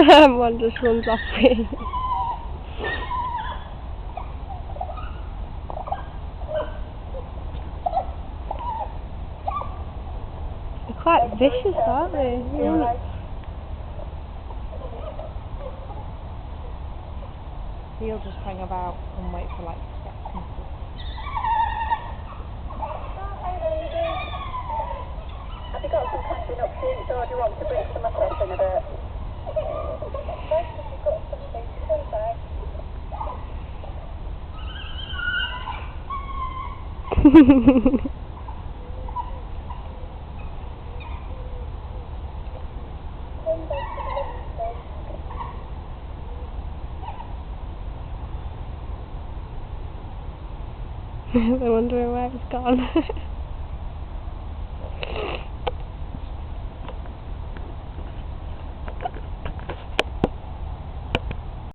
One just runs off me. They're quite vicious, aren't they? Yeah. He'll just hang about and wait for like seconds. Have you got some catching up sheets, or do you want to bring some across in a bit? They're wondering where it's gone.